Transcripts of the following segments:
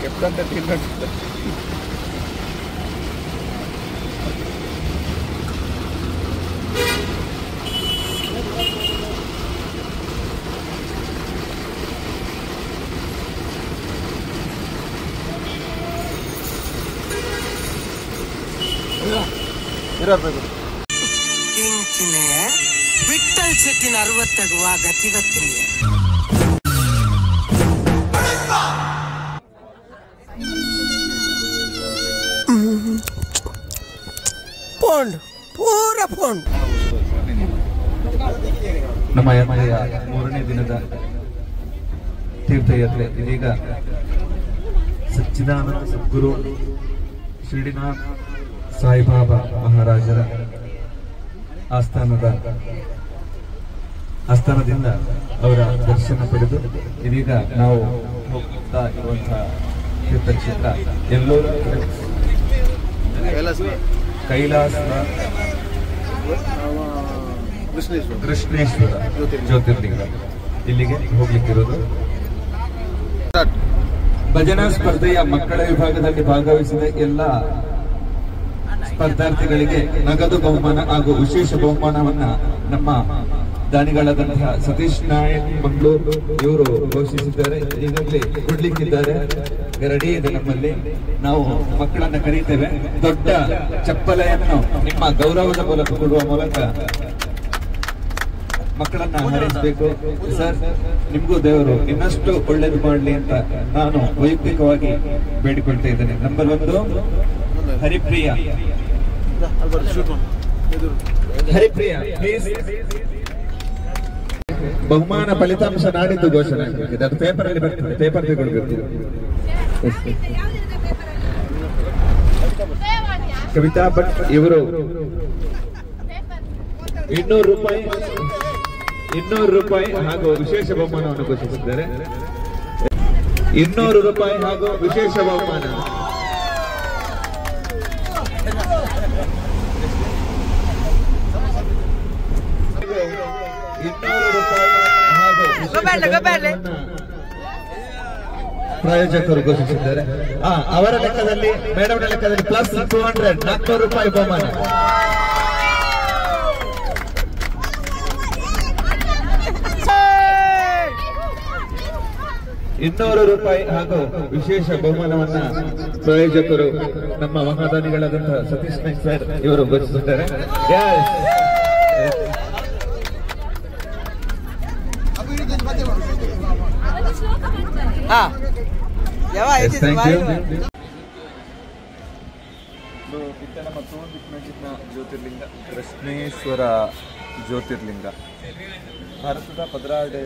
Captain Vithal ಶೆಟ್ಟಿನ 60 ಗತಿ ಗೊತ್ತಿಲ್ಲ. ನಮ್ಮ ಯಾತ್ರೆಯ 3ನೇ ದಿನದ ತೀರ್ಥಯಾತ್ರೆ ಇದೀಗ ಸಚ್ಚಿದಾನಂದ ಸದ್ಗುರು ಶಿರಡಿನಾಥ್ ಸಾಯಿಬಾಬಾ ಮಹಾರಾಜರ ಆಸ್ಥಾನದಿಂದ ಅವರ ದರ್ಶನ ಪಡೆದು ಇದೀಗ ನಾವು ಹೋಗ್ತಾ ಇರುವಂತಹ ತೀರ್ಥಕ್ಷೇತ್ರ ಎಲ್ಲೂರ ಕೈಲಾಸ ಕೃಷ್ಣೇಶ್ವರ ಜ್ಯೋತಿರ್ಲಿಂಗ ಇಲ್ಲಿಗೆ ಹೋಗ್ಲಿಕ್ಕಿರೋದು. ಭಜನಾ ಸ್ಪರ್ಧೆಯ ಮಕ್ಕಳ ವಿಭಾಗದಲ್ಲಿ ಭಾಗವಹಿಸಿದ ಎಲ್ಲ ಸ್ಪರ್ಧಾರ್ಥಿಗಳಿಗೆ ನಗದು ಬಹುಮಾನ ಹಾಗೂ ವಿಶೇಷ ಬಹುಮಾನವನ್ನ ನಮ್ಮ ದಾನಿಗಳಾದಂತಹ ಸತೀಶ್ ನಾಯಕ್ ಮಂಗಳೂರು ಇವರು ಘೋಷಿಸಿದ್ದಾರೆ. ಈಗಾಗಲೇ ಕೊಡ್ಲಿಕ್ಕಿದ್ದಾರೆ, ರೆಡಿ ಇದೆ ನಮ್ಮಲ್ಲಿ. ನಾವು ಮಕ್ಕಳನ್ನ ಕರೀತೇವೆ. ದೊಡ್ಡ ಚಪ್ಪಲೆಯನ್ನು ನಿಮ್ಮ ಗೌರವದ ಮೂಲಕ ಕೊಡುವ ಮೂಲಕ ಮಕ್ಕಳನ್ನ ಹಾರೈಸಬೇಕು. ಸರ್, ನಿಮ್ಗೂ ದೇವರು ಇನ್ನಷ್ಟು ಒಳ್ಳೇದು ಮಾಡಲಿ ಅಂತ ನಾನು ವೈಯಕ್ತಿಕವಾಗಿ ಬೇಡಿಕೊಳ್ತಾ ಇದ್ದೇನೆ. ನಂಬರ್ 1 ಹರಿಪ್ರಿಯ. ಹರಿಪ್ರಿಯ ಪ್ಲೀಸ್. ಬಹುಮಾನ ಫಲಿತಾಂಶ ನಾಡಿದ್ದು ಘೋಷಣೆ ಆಗಿದೆ. ಅದು ಪೇಪರ್ ಅಲ್ಲಿ ಬರ್ತದೆ, ಪೇಪರ್ ತಗೊಳ್ಬೇಕು. ಕವಿತಾ ಭಟ್ ಇವರು 200 ರೂಪಾಯಿ ಹಾಗೂ ವಿಶೇಷ ಬಹುಮಾನವನ್ನು ಘೋಷಿಸಿದ್ದಾರೆ. 200 ರೂಪಾಯಿ ಹಾಗೂ ವಿಶೇಷ ಬಹುಮಾನ. ಪ್ರಾಯೋಜಕರು ಘೋಷಿಸಿದ್ದಾರೆ. ಅವರ ಲೆಕ್ಕದಲ್ಲಿ, ಮೇಡಮ್ನ ಲೆಕ್ಕದಲ್ಲಿ ಪ್ಲಸ್ 200 400 ರೂಪಾಯಿ ಬಹುಮಾನ. ₹200 ಹಾಗೂ ವಿಶೇಷ ಬಹುಮಾನವನ್ನ ಪ್ರಾಯೋಜಕರು ನಮ್ಮ ಮಹಾದಾನಿಗಳಾದಂತಹ ಸತೀಶ್ ನಾಯ್ಕ್ ಸರ್ ಇವರು ಘೋಷಿಸಿದ್ದಾರೆ. ಜ್ಯೋತಿರ್ಲಿಂಗ ಕೃಷ್ಣೇಶ್ವರ ಜ್ಯೋತಿರ್ಲಿಂಗ ಭಾರತದ 16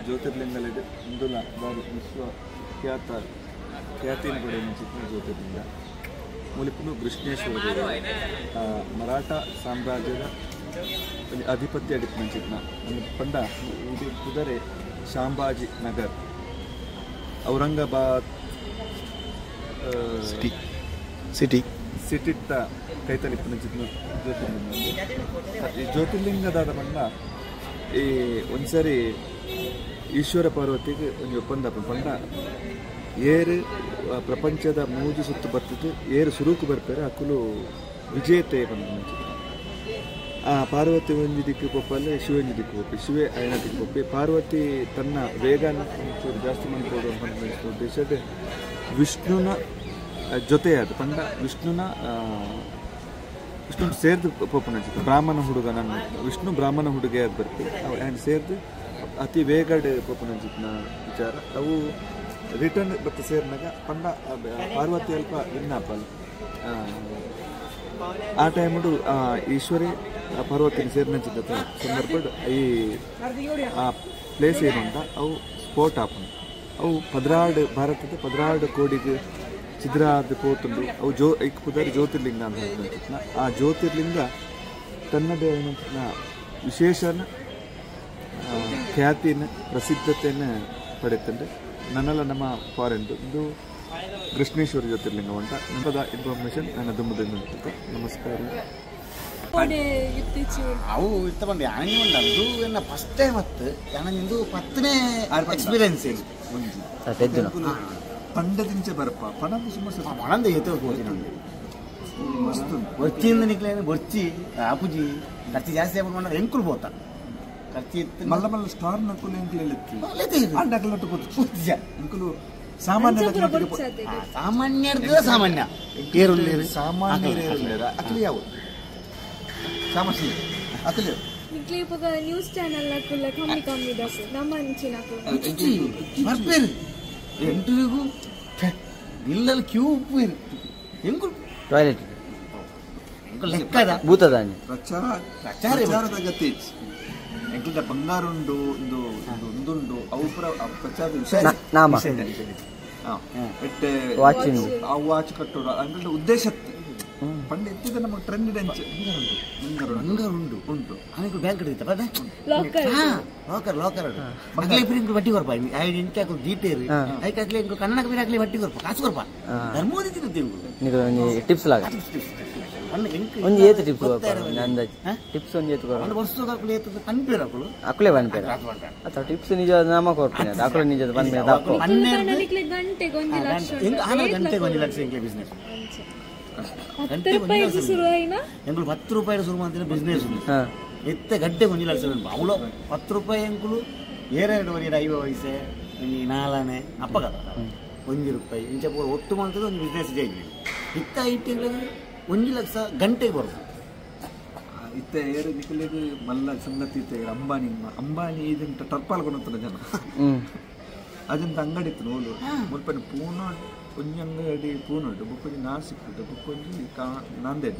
ಜ್ಯೋತಿರ್ಲಿಂಗಲಿದೆ. ಇಂದು ವಿಶ್ವ ಖ್ಯಾತಿಯನ್ನು ಪಡೆಯುವ ಜ್ಯೋತಿರ್ಲಿಂಗ ಮೂಲಕೂ ಕೃಷ್ಣೇಶ್ವರ ಮರಾಠ ಸಾಮ್ರಾಜ್ಯದ ಅಧಿಪತ್ಯ ಅಡಿಪಂಚಿತ್ನ ಪಂಡ ಇದು ಕುದುರೆ ಶಾಂಬಾಜಿ ನಗರ್ ಔರಂಗಾಬಾದ್ ಸಿಟಿತ್ತ ಕೈತಲಿಪ್ಪನ ಜ್ಯೋತಿರ್ಲಿಂಗ. ಈ ಜ್ಯೋತಿರ್ಲಿಂಗದಾದ ಪಂಡ ಈ ಒಂದ್ಸರಿ ಈಶ್ವರ ಪಾರ್ವತಿಗೆ ಒಂದು ಒಪ್ಪಂದ ಪಂಡ ಏರು ಪ್ರಪಂಚದ 3 ಸುತ್ತು ಬರ್ತಿದ್ದು ಏರು ಸುರೂಕು ಬರ್ತಾರೆ ಅಕ್ಕಲು ವಿಜೇತೆ ಬಂದ ಪಾರ್ವತಿ ಒಂದು ದಿಕ್ಕು ಪೊಪ್ಪಲ್ಲಿ ಶಿವ ಒಂದು ದಿಕ್ಕು ಪೊಪ್ಪಿ, ಶಿವೆ ಐನ ದಿಕ್ಕು ಪೊಪ್ಪಿ. ಪಾರ್ವತಿ ತನ್ನ ವೇಗನ ಜಾಸ್ತಿ ಮಾಡ್ಬೋದು ಅಂತ ಉದ್ದೇಶದ ವಿಷ್ಣುನ ಜೊತೆಯಾದ ಪಂಡ ವಿಷ್ಣು ಸೇರ್ದು ಪೋಪನ ಬ್ರಾಹ್ಮಣ ಹುಡುಗ ನನ್ನ ವಿಷ್ಣು ಬ್ರಾಹ್ಮಣ ಹುಡುಗೆ ಅದು ಬರ್ತೀವಿ ಆ್ಯಂಡ್ ಸೇರ್ದು ಅತಿ ವೇಗಡ್ ಪೋಪನ ವಿಚಾರ ಅವು ರಿಟರ್ನ್ ಬತ್ತು ಸೇರಿನಾಗ ಪಂಡ ಪಾರ್ವತಿ ಅಲ್ಪ ಇನ್ನಪ್ಪಲ್ಲ ಆ ಟೈಮು ಈಶ್ವರಿ ಪಾರ್ವತಿನ ಸೇರಿನ ಸಂದರ್ಭ ಈ ಆ ಪ್ಲೇಸ್ ಏನು ಅಂತ ಅವು ಸ್ಪೋಟ್ ಆಪನ್ ಅವು 16 ಭಾರತದ 16 ಕೋಡಿಗೆ ಚಿದ್ರಾದ ಪೋತುಂಡು ಅವು ಪುದರ್ ಜ್ಯೋತಿರ್ಲಿಂಗ ಅಂತ ಹೇಳ್ತಿದ್ನ. ಆ ಜ್ಯೋತಿರ್ಲಿಂಗ ತನ್ನದೇ ಏನಂತ ವಿಶೇಷನ ಖ್ಯಾತಿನ ಪ್ರಸಿದ್ಧತೆಯನ್ನು ಪಡೆಯುತ್ತೆ. ನನ್ನೆಲ್ಲ ನಮ್ಮ ಫಾರೆನ್ ಇದು ಕೃಷ್ಣೇಶ್ವರ ಜ್ಯೋತಿರ್ಲಿಂಗ ಉಂಟ ಇಂಥದ ಇನ್ಫಾರ್ಮೇಷನ್ ನನ್ನ ದುಮ್ಮದಿಂದ ನಮಸ್ಕಾರ. ಅವು ಇತ್ತ ಬಂದು ಯಾಣಿ ಉಂಟು ಅದು ಎನ್ನ ಫಸ್ಟ್ ಟೈಮ್ ಹತ್ತು ಯಾಣಿಂದು 10ನೇ ಎಕ್ಸ್ಪೀರಿಯನ್ಸ್ పండదించే బరప పనంది సుమస పనంది ఏతో పోతినండి మస్తు వచ్చింది నిక్లేని వచ్చి ఆపుజి ఖర్చు చేస్తే ఎంకులు పోతా ఖర్చు మళ్ళీ మళ్ళీ స్టార్ నక్కులు ఎంకులు ఎత్తి అండకలట్టు పోతుంది ఎంకులు ಸಾಮಾನ್ಯ ಸಾಮಾನ್ಯ ಅಕ್ಲಿ ಯಾವ ಸಮಸ್ಯೆ ಅಕ್ಲಿ ನ್ಯೂಸ್ ಚಾನೆಲ್ ಕಮ್ಮಿ ಕಮ್ಮಿ ನಮ್ಮಂಚಿನಕು ಬರ್ಬೇರು ಎಂಟ್ರಿಗೂ ಇಲ್ಲಲ್ಲಿ ಕ್ಯೂ ಹೆಂಗು ಟಾಯ್ಲೆಟ್ ಲೆಕ್ಕದ ಭೂತದಾನಿ ಪ್ರಚಾರದ ಗತಿ ಎಂಕ್ಲಿದ ಬಂಗಾರುಂಡು ಒಂದುಂಡು ಅವು ಪುರ ಪ್ರಚಾರದ ವಿಷಯ ನಾಮ ವಾಚ್ ವಾಚ್ ಕಟ್ಟೋಡು ಅಂದ್ರೆ ಉದ್ದೇಶ ಪಂಡ ಎತ್ತಿದ ನಮಗೆ ಟ್ರೆಂಡ್ ಡೆಂಚ್ ಉಂಟು ಉಂಟು ಅದಕ್ಕೆ ಬ್ಯಾಂಕ್ ಲಾಕರ್ ಮಕ್ಕಳ ಇಂಕು ಬಟ್ಟಿ ಕೊರಪ ಇಂಕೆ ಹಾಕಿ ಡೀಟೇಲ್ ಅದಕ್ಕೆ ಹಾಕ್ಲಿ ಇಂಕು ಕನ್ನಡಕ್ಕೆ ಬೇರೆ ಹಾಕ್ಲಿ ಬಟ್ಟಿ ಕೊರಪ ಕಾಸು ಕೊರಪ ಧರ್ಮೋದಿ ತಿರುತ್ತಿ ಟಿಪ್ಸ್ ಲಾಗ ಒಂಜಿ ಏತು ಟಿಪ್ಸ್ ಅಂದಾಜು ಟಿಪ್ಸ್ ಒಂಜಿ ಏತು ವರ್ಷ ಪನ್ಪೇರು ಹಾಕಲು ಅಕ್ಕಲೇ ಪನ್ಪೇರು ಅಥವಾ ಟಿಪ್ಸ್ ನಿಜ ನಾಮ ಕೊಡ್ತೀನಿ ಅಕ್ಕಳು ನಿಜದ ಪನ್ಪೇರು ಹಾಕೋ ಗಂಟೆಗೆ 1 ಲಕ್ಷ ಇಂಕ್ಲೆ ಬಿಸ್ನೆಸ್ ಎಂಕುಲು 10 ರೂಪಾಯಿ ಶುರು ಮಾಡ್ತೀನಿ ಬಿಸ್ನೆಸ್ ಎತ್ತ ಗಂಟೆಗೆ 1 ಲಕ್ಷ ಅವಳು 10 ರೂಪಾಯಿ ಎಂಕುಲು ಏರೆರಡು ವರೆಗೆ 5 ವಯಸ್ಸೆ ನಾಲನೆ ಅಪ್ಪ ಕದ 1 ರೂಪಾಯಿ ಇಂಚೆ ಪೂರ ಒಟ್ಟು ಮಾಡ್ತದೆ ಒಂದು ಬಿಸ್ನೆಸ್ ಜಾಗಿ ಇತ್ತ ಐಟಿಂಗ್ 1 ಲಕ್ಷ ಗಂಟೆಗೆ ಬರೋದು ಇತ್ತ ಏರು ನಿಖಲಿಗೆ ಮಲ್ಲ ಸಂಗತಿ ಇತ್ತ ಅಂಬಾನಿ ಇದಂತ ಟರ್ಪಾಲ್ ಕೊಡುತ್ತಲ್ಲ ಜನ ಅದಂತ ಅಂಗಡಿ ಇತ್ತು ನೋಡು ಮುಲ್ಪನ ಪೂನ ಒಂಜಿ ಅಂಗಡಿ ಪೂನುಂಟು ಬುಕ್ಕೊಂಜಿ ನಾಸಿಕ್ ಉಂಟು ಬುಕ್ಕೊಂಜಿ ನಾಂದೇಡ್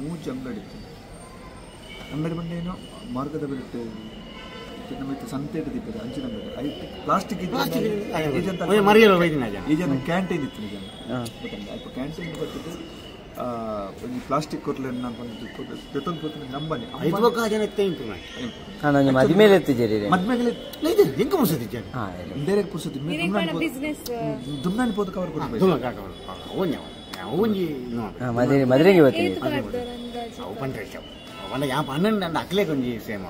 ಮೂಜಿ ಅಂಗಡಿ ಇತ್ತು ಅಂಗಡಿ ಬಂದೇನೋ ಮಾರ್ಗದ ಬಿಟ್ಟು ನಮ್ಮ ಸಂತೆ ಇಟ್ಟಿದ್ದಾರೆ ಅಂಚಿನ ಅಂಗಡಿ ಐದು ಪ್ಲಾಸ್ಟಿಕ್ ಈ ಜನ ಕ್ಯಾಂಟೀನ್ ಇತ್ತು ನಿಜ ಅಲ್ಪ ಕ್ಯಾಂಟೀನ್ ಬರ್ತಿದ್ದು ಒಂದು ಪ್ಲಾಸ್ಟಿಕ್ ಕೊರ್ಲೆ ತೆತ್ತೊಂದು ಕೊಡ್ತೀನಿ ನಂಬನಿ ಮದ್ಮೇಲೆ ಎತ್ತಿದ್ದೀರಿ ಮದ್ಮೇಲೆ ಹೆಂಗ ಪುರ್ಸತಿ ಡೈರೆಕ್ಟ್ ಪುರ್ಸತಿ ದುಮ್ನಾನಿ ಪೋದು ಕವರ್ ಕೊಡ್ಬೇಕು ಮದುವೆಗೆ ಬರ್ತೀನಿ ಪನ್ನెండు అక్కలే కొంచెం సేమ్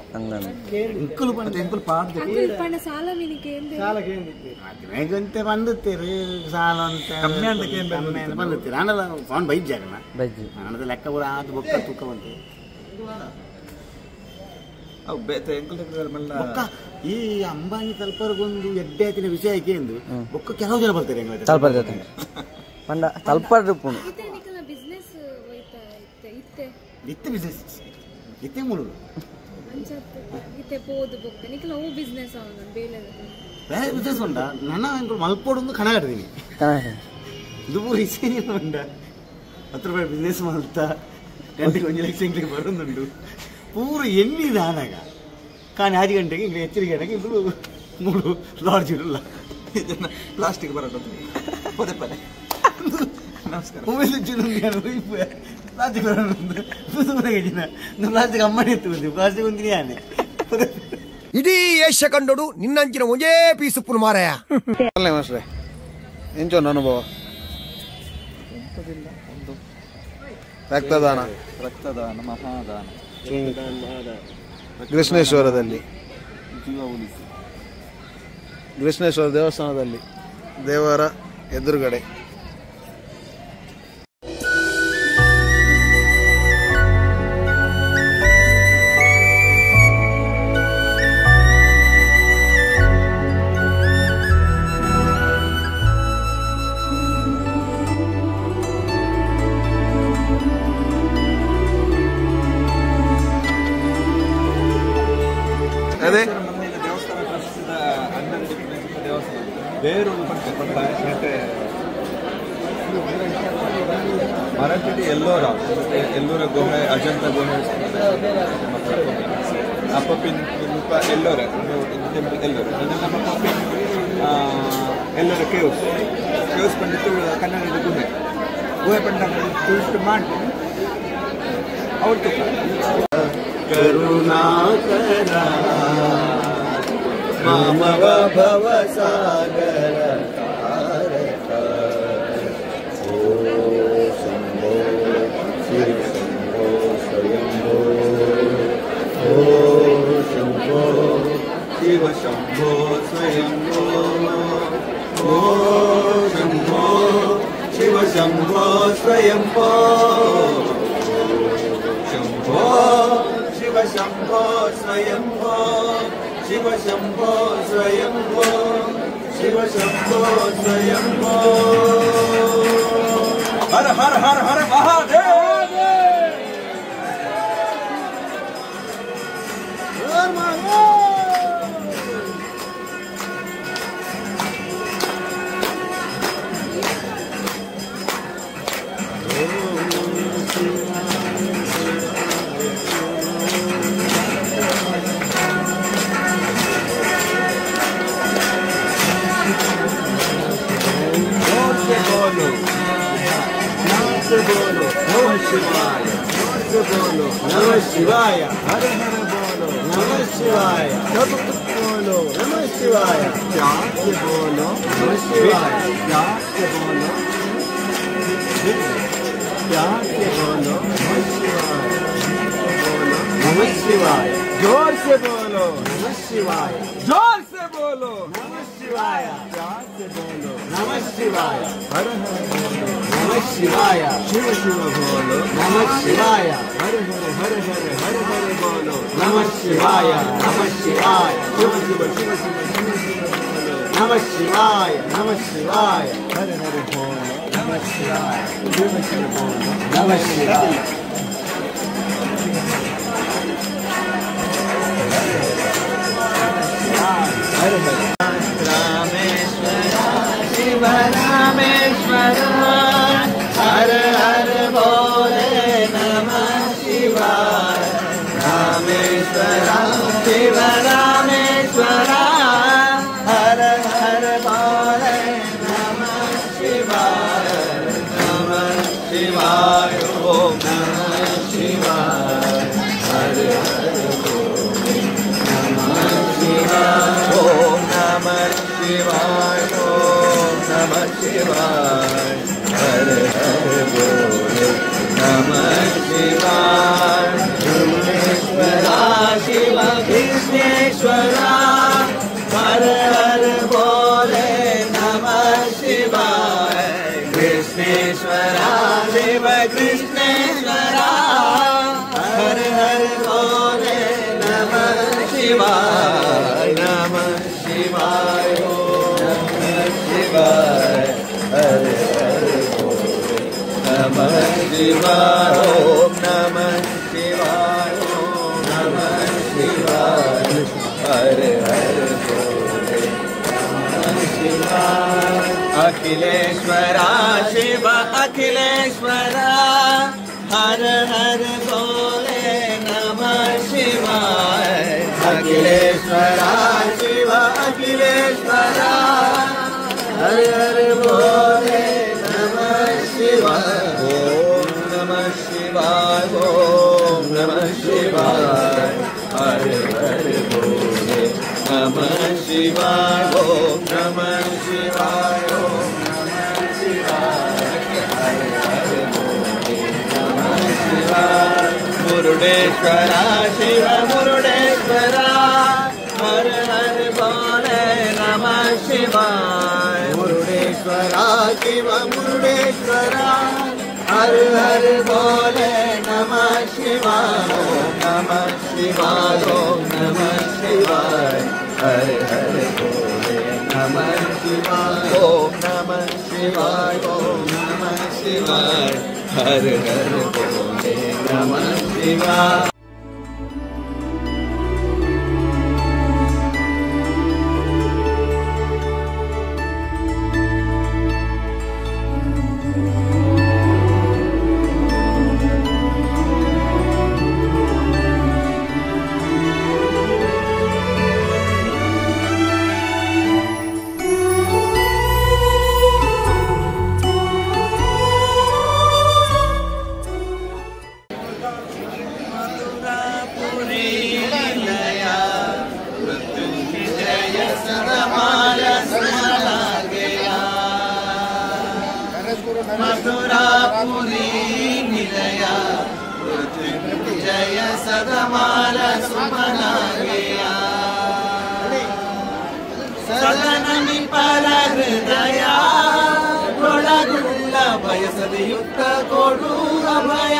ఇంకులు ఎంకులు పాడుతుంది మేకంతే పండుతారు సాల కమ్మి అంటే పండుతారు అన్న ఫోన్ బైక్ జాగన అన్నది లెక్క కూడా ఆది బొక్క తుక్క ఉంటే ಈ ಅಂಬಾನಿ ತಲುಪರ್ಗೊಂದು ಎಡ್ಡಾತಿನ ವಿಷಯಕ್ಕೆ ಎಂದು ಬೊಕ್ಕ ಕೆಲವು ಜನ ಬರ್ತಾರೆ ಇತ್ತೆ ಬಿಸ್ನೆಸ್ ಇತ್ತೆ ಮೂರು ಬಿಸ್ನೆಸ್ ಬೇರೆ ಬಿಸ್ನೆಸ್ ಉಂಟ ನನ್ನ ಮಲ್ಪೋಡು ಕಣ ಕಟ್ಟಿದೀನಿ ಇದು ವಿಷಯ ಉಂಟ 10 ರೂಪಾಯಿ ಬಿಸ್ನೆಸ್ ಮಾಡ್ತಾ ಗಂಟೆಗೆ 1 ಲಕ್ಷ ಇಂಗ್ಲಿಗೆ ಬರೋದುಂಟು ಪೂರ ಎಣ್ಣಿದ ಆನಾಗ కానీ 6 ಗಂಟೆಗೆ ಇಂಗ್ಲಿ ಎಚ್ಚರಿಕೆ ಇಂಗ್ಲು 3 ಲಾಡ್ಜ್ ಇರಲ್ಲ ಪ್ಲಾಸ್ಟಿಕ್ ಬರೋದು ಪದೇ ಪದೇ ನಮಸ್ಕಾರ ಪ್ಲಾಸ್ಟಿಕ್ ಪ್ಲಾಸ್ಟಿಕ್ ಅಮ್ಮನೆ ಎತ್ತು ಪ್ಲಾಸ್ಟಿಕ್ ಒಂದಿನಿ ಆನೆ ಇಡೀ ಏಷ್ಯಾ ಕಂಡೋಡು ನಿನ್ನಂಚಿನ ಒಂದೇ ಪೀಸು ಪುಲ್ ಮಾರಾಯ ಮಾಸ್ಟ್ರೆ ಎಂಚೊಂದು ಅನುಭವ ಒಂದು ರಕ್ತದಾನ ಮಹಾದಾನ ಕೃಷ್ಣೇಶ್ವರದಲ್ಲಿ ಜೀವ ಉಳಿಸಿ ಕೃಷ್ಣೇಶ್ವರ ದೇವಸ್ಥಾನದಲ್ಲಿ ದೇವರ ಎದುರುಗಡೆ ಅದೇ ದೇವಸ್ಥಾನ ಪ್ರಸಿದ್ಧ 12 ದೇವಸ್ಥಾನ ಬೇರೆ ಮರಾಠಿ ಎಲ್ಲೋರ ಗುಹೆ ಅಜಂತ ಗುಹೆ ಅಪ್ಪಪಿನ್ ಎಲ್ಲೋರ ಟೆಂಪಲ್ ಎಲ್ಲೋರ ನಮ್ಮ ಪಪ್ಪಿನ್ ಎಲ್ಲೋರ ಕೇವ್ಸ್ ಪಂಡಿತು ಕನ್ನಡದ ಗುಹೆ ಪಂಡ ಟೂರಿಸ್ಟ್ ಮಾಡಿ ಅವ್ರು ಕರುಣಾಕರ ಮಾಮವ ಭವಸಾಗರ ತಾರಕ ಓ ಶಂಭೋ ಶ್ರೀ ಶಂಭೋ ಸ್ವಯಂಭೋ ಓ ಶಂಭೋ ಶಿವ ಶಂಭೋ ಸ್ವಯಂಭೋ ಓ ಶಂಭೋ स्वयंभो शंभो शिव शंभो स्वयंभो शिव शंभो स्वयंभो शिव शंभो स्वयंभो हर हर हर हर महादेव नमः शिवाय हर हर बोलो नमः शिवाय सब कुछ बोलो नमः शिवाय प्यार से बोलो नमः शिवाय प्यार से बोलो प्यार से बोलो नमः शिवाय बोलो नमः शिवाय जोर से बोलो नमः शिवाय जोर से बोलो नमः शिवाय प्यार से बोलो नमः शिवाय हर हर बोलो नमः शिवाय शिव शिव बोलो नमः शिवाय हर हर हर हर हर हर बोलो नमः शिवाय शिव शिव शिव शिव शिव शिव बोलो नमः शिवाय हर हर बोलो नमः शिवाय शिव शिव बोलो नमः शिवाय हर हर रामेश्वर शिव रामेश्वर हर हर बोले नमः शिवाय रामेश्वर शिव रामेश्वर हर हर बोले नमः शिवाय ओम नमः शिवाय हर हर बोले नमः शिवाय ओम नमः शिवाय ओम नमः शिवाय हर हर बोले नमः शिवाय कृष्णेश्वरा शिव कृष्णेश्वरा हर हर बोले नमः शिवाय कृष्णेश्वरा शिव कृष्णेश्वरा हर हर बोले नमः शिवाय ओम नमः शिवाय हर हर बोले नमः शिवाय ओम नमः शिवाय ओम नमः शिवाय हर हर बोले नमः शिवाय अखिलेश्वरा शिव अखिलेश्वरा हर हर बोले नमः शिवाय अखिलेश्वरा शिव अखिलेश्वरा हर हर बोले नमः शिवाय ओम नमः शिवाय ओम नमः शिवाय हर हर बोले नमः शिवाय ओम नमः शिवाय ओम नमः शिवाय हर हर बोले नमः शिवाय मुरुडेश्वरा शिव मुरुडेश्वरा हर हर बोले नमः शिवाय मुरुडेश्वरा शिव मुरुडेश्वरा हर हर बोले नमः शिवाय ओम नमः शिवाय ओम नमः शिवाय हर हर बोले नमः शिवाय ओम नमः शिवाय ओम नमः शिवाय हर हर बोले नमः शिवाय मथुरापुरी निलया जय सदमाल सुमना गया सदन निपल हृदया गोळगुल्ल बयस ಸದೆಯುತ್ತ ಕೊಡು ಅಭಯ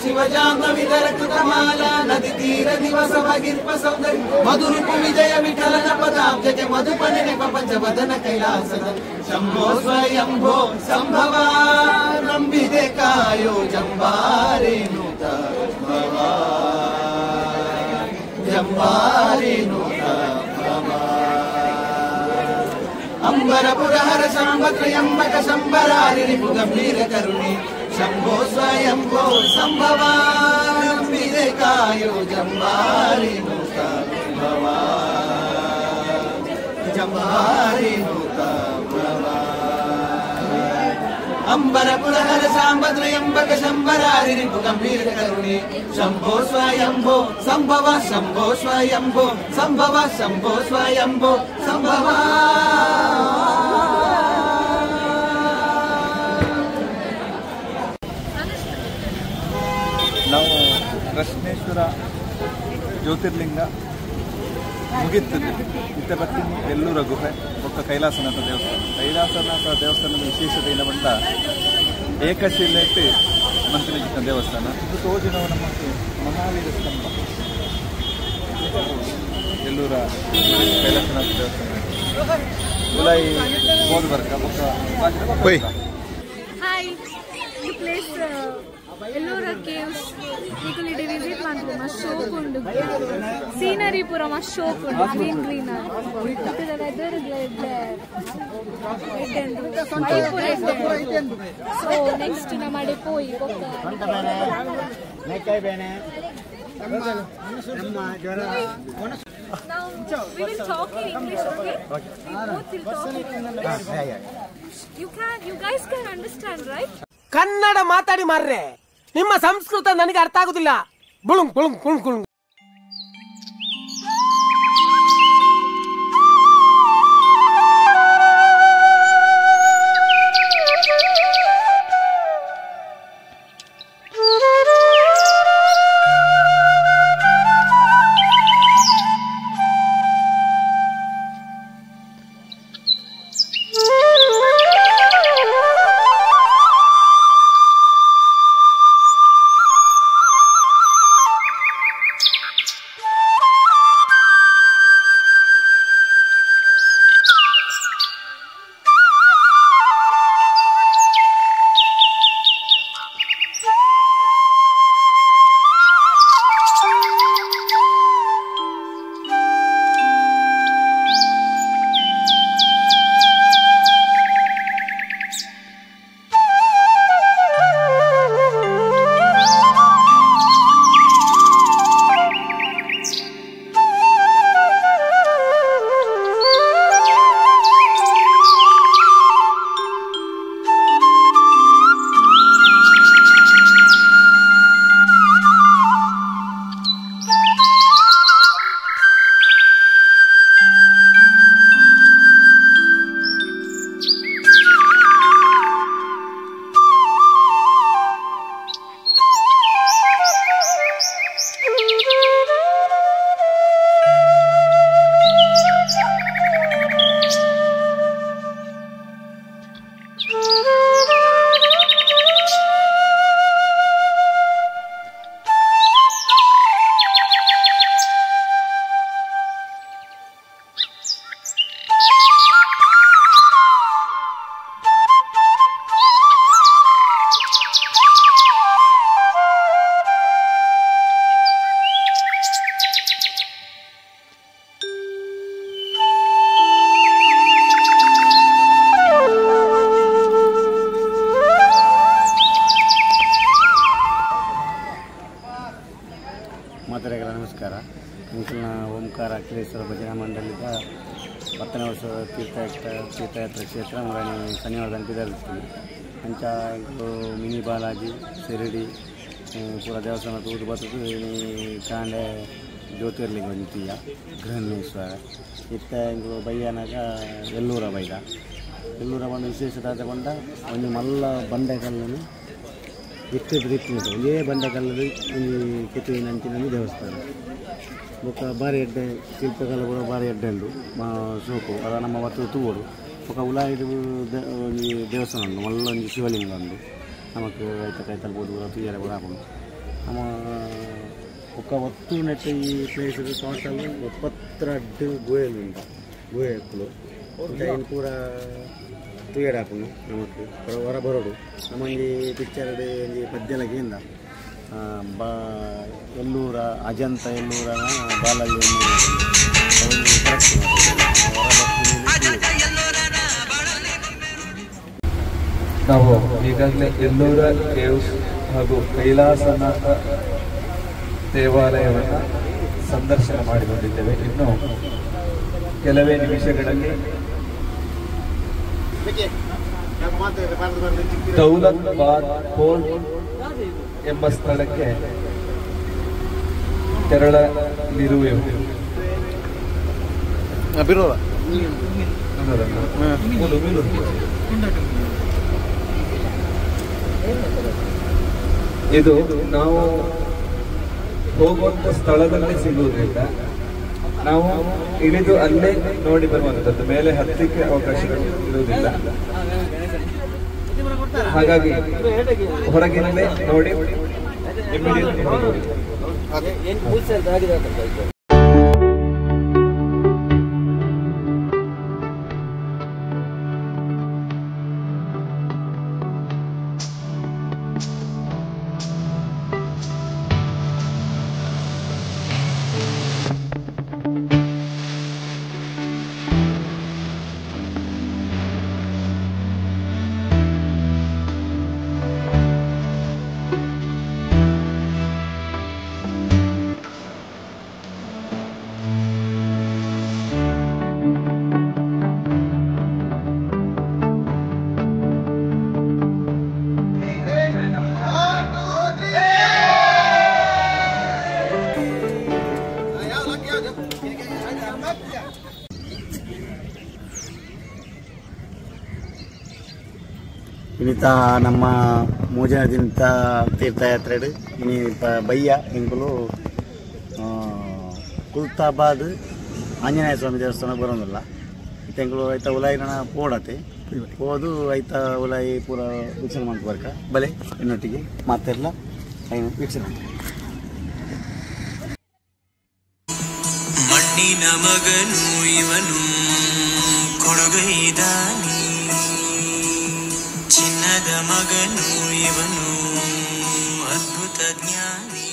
ಶಿವಜಾಂಬವಿದರ ಕೃತಮಾಲ ನದಿ ತೀರ ದಿವಸ ಭಗಿರ್ಪ ಸೌಂದರ್ಯ ಮಧುರಿಪು ವಿಜಯ ವಿಠಲನ ಪದಾಬ್ಜಕ್ಕೆ ಮಧುಪನೆ ಪಂಚವದನ ಕೈಲಾಸದ ಶಂಭೋ ಸ್ವಯಂಭೋ ಸಂಭವ ನಂಬಿದೆ ಕಾಯೋ ಜಂಬಾರೇನುತ ಭವ ಜಂಬಾರೇನುತ ಭವ ಅಂಬರ ಪುರಹರ ಶಂಭತ್ರಯಂಬಕ ಶಂಬರಾರಿ ರಿಪು ಗಂಭೀರ ಕರುಣಿ ಶಂಭೋ ಸ್ವಯಂಭೋ ಸಂಭವ ನಂಬಿದೆ ಕಾಯೋ ಜಂಬಾರೇನುತ ಭವ ಜಂಬಾರೇನುತ ಭವ ಅಂಬರ ಪುರಹರ ಸಾಂಬದ್ರಯಂಬಕ ಶಂಬರಾರಿ ರಿಪು ಗಂಭೀರ ಕರುಣಿ ಶಂಭೋ ಸ್ವಯಂಭೋ ಸಂಭವ ಶಂಭೋ ಸ್ವಯಂಭೋ ಸಂಭವ ಶಂಭೋ ಸ್ವಯಂಭೋ ಸಂಭವ ನಾವು ಕೃಷ್ಣೇಶ್ವರ ಜ್ಯೋತಿರ್ಲಿಂಗ ಮುಗಿತದೆ ಇತ್ತ ಬರ್ತೀನಿ ಎಲ್ಲೂರ ಗುಹೆ ಒಕ್ಕ ಕೈಲಾಸನಾಥ ದೇವಸ್ಥಾನದ ವಿಶೇಷತೆ ಏನು ಬಂದ ಏಕಶಿಲೆಟ್ಟು ಮಂತ್ರಿಜಿನ ದೇವಸ್ಥಾನ ಇದು ತೋಜಿನವ ನಮಗೆ ಮಹಾವೀರ ಸ್ತಂಭ ಎಲ್ಲೂರ ಕೈಲಾಸನಾಥ ದೇವಸ್ಥಾನ ಜುಲೈ ಹೋದ ಬರ್ಕ ಹಾಯ್ ಈ ಪ್ಲೇಸ್ ಎಲ್ಲೂರ ಕೇವ್ಸ್ మీకు ಇಲ್ಲಿ ವಿಸಿಟ್ ಮಾಡ್ಬೋದು ಮಸ್ತ್ ಶೋಕ್ ಉಂಡು ಸೀನರಿ ಪೂರ ಮಸ್ತ್ ಶೋಕ್ ಉಂಡು ಗ್ರೀನ್ ಮತ್ತೆ ವೆದರ್ ಸೊ ನೆಕ್ಸ್ಟ್ ನಮ್ಮಡೆ ಪೋಯಿ Now we will talk in English, okay? We both will talk in English. You guys can understand, right? Kannada ಮಾತಾಡಿ ಮಾರ್ರೆ, ನಿಮ್ಮ ಸಂಸ್ಕೃತ ನನಗೆ ಅರ್ಥ ಆಗುದಿಲ್ಲ. ಬುಳುಂಗ್ ಬುಳುಂಗ್ ಕುಳುಂಗ್ ಕುಳುಂಗ್. ಮಾತರೆಗಳ ನಮಸ್ಕಾರ. ಇಂಚಿನ ಓಂಕಾರ ಅಖಿಲೇಶ್ವರ ಭಜನಾ ಮಂಡಳಿದ 10ನೇ ವರ್ಷದ ತೀರ್ಥಯಾತ್ರೆ ಕ್ಷೇತ್ರ ಮರಳಿ ಶನಿವಾರ ಬಿದರ್ತೀನಿ ಅಂಚ ಮಿನಿ ಬಾಲಾಜಿ ಶಿರಡಿ ಪೂರ ದೇವಸ್ಥಾನ ತೂದು ಬರ್ತದೆ ಕಾಂಡೆ ಜ್ಯೋತಿರ್ಲಿಂಗ ಅಂತೀಯ ಗೃಹಣೇಶ್ವರ ಇತ್ತ ಬೈಯನಾಗ ಎಲ್ಲೂರ ಬೈದ ಎಲ್ಲೂರ ಬಂದು ವಿಶೇಷತೆ ಬಂದ ಒಂದು ಮಲ್ಲ ಬಂಡೆಕಲ್ಲನ್ನು ಇಟ್ಟು ಬಿಡುತ್ತೆ ಒಂದೇ ಬಂಡೆಕಲ್ಲಲ್ಲಿ ಒಂದು ಕೆತ್ತುವಿನ ಅಂಚಿನಲ್ಲಿ ದೇವಸ್ಥಾನ ಬೊಕ್ಕ ಬಾರಿ ಎಡ್ಡೆ ಶಿಲ್ಪಕಲೆ ಕೂಡ ಬಾರಿ ಎಡ್ಡೆ ಉಂಟು ಸೋಪು ಅದ ನಮ್ಮ ಹೊತ್ತು ತೂಗೋಡು ఒక ఉలాయిడు దేవಸ್ಥಾನ ಉಂಟು ಮಲ್ಲ ಒಂದು ಶಿವಲಿಂಗ ಉಂಟು ನಮಗೆ ಐತ ಕೈತಲ್ಬೋದು ತುಯ್ಯರ ಕೂಡ ಹಾಕೊಂಡು ನಮ್ಮ ఒక 10 నెట్ ఈ ప్లేస్ టోటల్ 72 గోయలు ఉంటాయి గోయలు ಟೈಮ್ ಪೂರ ತುಯ್ಯಡ ಹಾಕೊಂಡು ನಮಗೆ ಹೊರ ಬರೋಡು ನಮಗೆ ಪಿಕ್ಚರ್ ಪದ್ಯಲಗಿಂದ ಎಲ್ಲೂರ ಅಜಂತ ಎಲ್ಲೂರ ಬಾಲಲ್ಲಿ ನಾವು ಈಗಾಗಲೇ ಎಲ್ಲೂರ ಕೇವ್ಸ್ ಹಾಗೂ ಕೈಲಾಸನಾಥ ದೇವಾಲಯವನ್ನು ಸಂದರ್ಶನ ಮಾಡಿಕೊಂಡಿದ್ದೇವೆ. ಇನ್ನು ಕೆಲವೇ ನಿಮಿಷಗಳಲ್ಲಿ ದೌಲತಾಬಾದ್ ಫೋರ್ಟ್ ಎಂಬ ಸ್ಥಳಕ್ಕೆ ತೆರಳಲಿರುವೆವು. ಇದು ನಾವು ಹೋಗುವಂತ ಸ್ಥಳದಲ್ಲಿ ಸಿಗುವುದಿಲ್ಲ, ನಾವು ಇಳಿದು ಅಲ್ಲೇ ನೋಡಿ ಬರುವಂತದ್ದು, ಮೇಲೆ ಹತ್ತಲಿಕ್ಕೆ ಅವಕಾಶಗಳು ಇರುವುದಿಲ್ಲ. ಹಾಗಾಗಿ ಹೊರಗಿನಲ್ಲೇ ನೋಡಿ ಇಮಿಡಿಯೇಟ್ಲಿ ಹೋಗಬಹುದು. ಇನ್ನಿತ ನಮ್ಮ ಮೂಜನದಿಂತ ತೀರ್ಥಯಾತ್ರೆ ಇನಿ ಬಯ್ಯ ಎಂಕುಲು ಕುಲ್ತಾಬಾದ್ ಆಂಜನೇಯ ಸ್ವಾಮಿ ದೇವಸ್ಥಾನ ಬರೋದಿಲ್ಲ ಎಂಕುಲು ಐತ ಉಲಾಯಿನ ಪೋಡತೆ ಹೋದು ಐತ ಉಲಾಯಿ ಪೂರ ವೀಕ್ಷಣೆ ಮಾಡ್ಬರ್ಕ ಬಲೆ ಇನ್ನೊಟ್ಟಿಗೆ ಮಾತೆಲ್ಲ ವೀಕ್ಷಣೆ ಮಾಡ್ತಾರೆ. ಮಣ್ಣಿನ ಮಗನು ಇವನು ಕೊಡುಗೈದಾನಿ, ಚಿನ್ನದ ಮಗನು ಇವನು ಅದ್ಭುತ ಜ್ಞಾನಿ.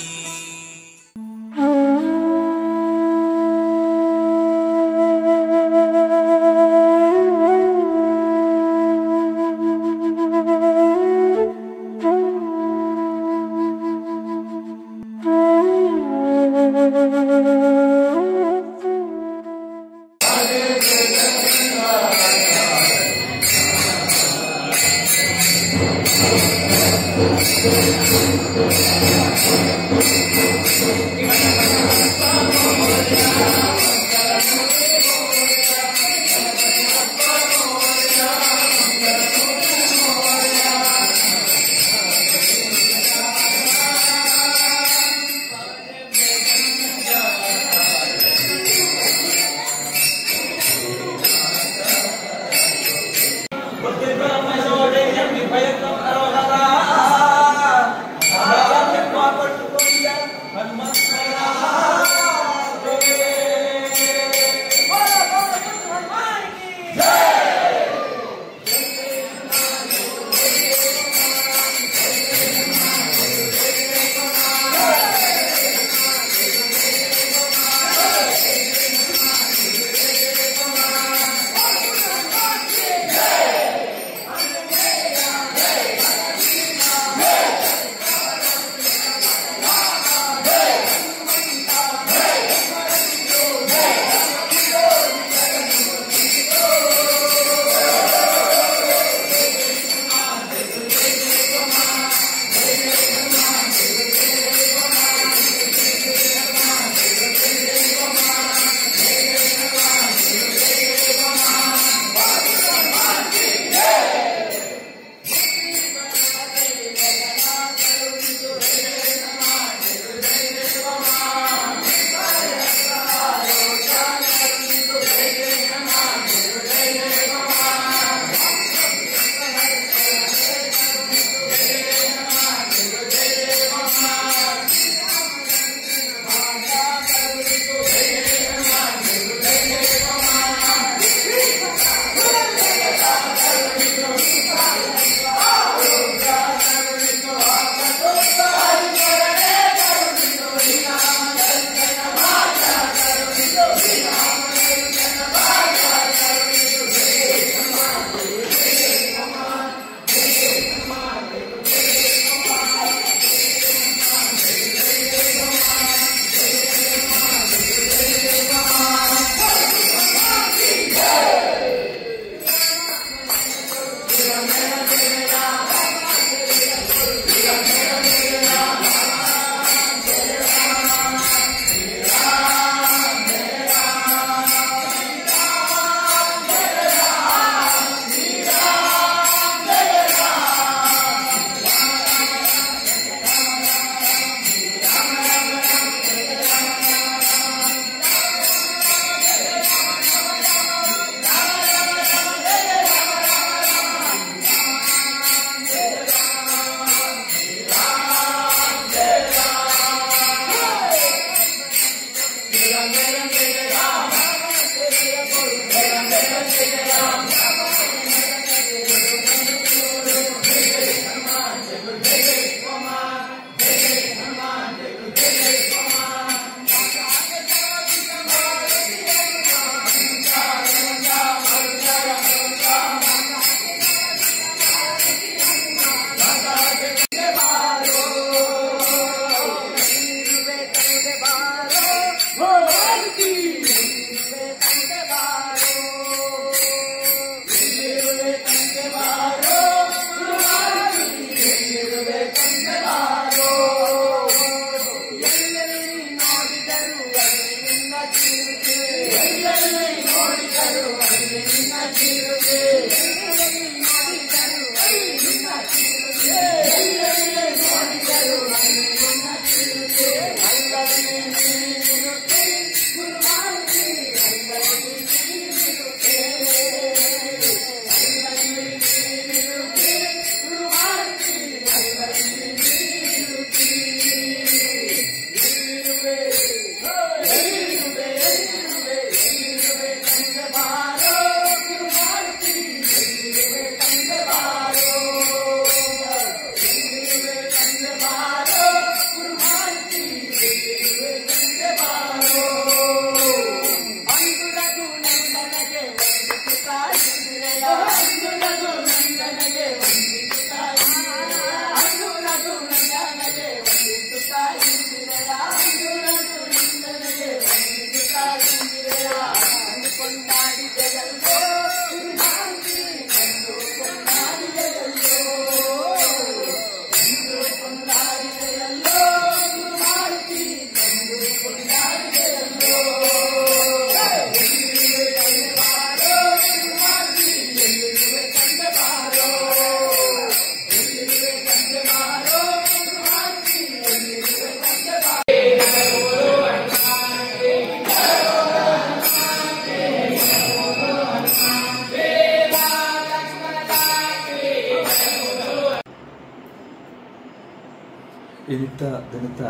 ಇನಿತ ದಿನಿತ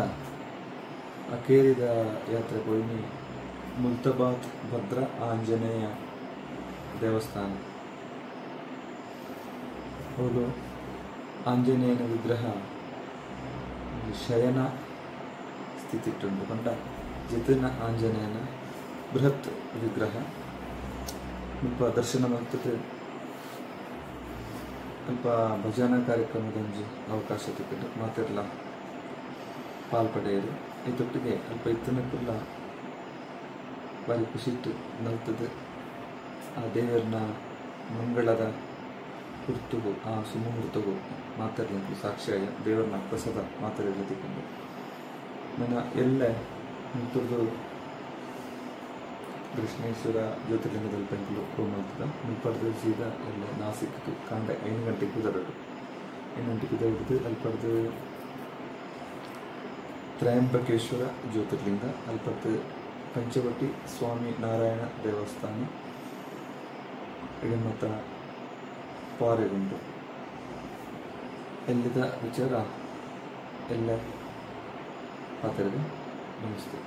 ಅಕೇರಿದ ಯಾತ್ರೆ ಪೋಯಿನಿ ಮುಲ್ತಾಬಾದ್ ಭದ್ರ ಆಂಜನೇಯ ದೇವಸ್ಥಾನ ಹೌದು ಆಂಜನೇಯನ ವಿಗ್ರಹ ಶಯನ ಸ್ಥಿತಿಟ್ಟುಂಟು ಪಂಡ ಜಿತನ ಆಂಜನೇಯನ ಬೃಹತ್ ವಿಗ್ರಹ ಸ್ವಲ್ಪ ದರ್ಶನ ಮಾಡ್ತದೆ ಸ್ವಲ್ಪ ಭಜನಾ ಕಾರ್ಯಕ್ರಮದ ಅವಕಾಶ ತಿಕ್ಕಿಟ್ಟು ಮಾತಿರಲ್ಲ ಪಾಲ್ಪಡೆಯರು ಇದೊಟ್ಟಿಗೆ ಅಲ್ಪ ಇತ್ತನಕ್ಕಲ್ಲ ಬಾರಿ ಖುಷಿಟ್ಟು ನಲ್ತದೆ ಆ ದೇವರನ್ನ ಮಂಗಳದ ಹುರ್ತುಗು ಆ ಸುಮುಹೂರ್ತಗೂ ಮಾತಾಡಲಿಕ್ಕೆ ಸಾಕ್ಷಿಯಾಗಿ ದೇವರನ್ನ ಪ್ರಸಾದ ಮಾತಾಡಲು ತಿಕ್ಕೊಂಡು ನನ್ನ ಎಲ್ಲೇ ಮುಂತುರ್ದು ಕೃಷ್ಣೇಶ್ವರ ಜ್ಯೋತಿರ್ಲಿಂಗದಲ್ಲಿ ಪೆಂಕಲು ಹೋಗ್ತದ ಮುಲ್ಪಡ್ದು ಸೀದಾ ಎಲ್ಲ ನಾಸಿಕ್ಕು ಕಾಂಡ 8 ಗಂಟೆಗೆ ಕುದರಡು 8 ಗಂಟೆಗೆ ಕುದರದು ಅಲ್ಪಡ್ದು ತ್ರಯಂಬಕೇಶ್ವರ ಜ್ಯೋತಿರ್ಲಿಂಗ ಅಲ್ಪಡ್ದು ಪಂಚವಟಿ ಸ್ವಾಮಿ ನಾರಾಯಣ ದೇವಸ್ಥಾನ ಇಡಮತ ಪಾರೆಗುಂಡು ಎಲ್ಲಿದ ವಿಚಾರ ಎಲ್ಲ ಪಾತ್ರೆಗೆ ನಮಸ್ತೆ.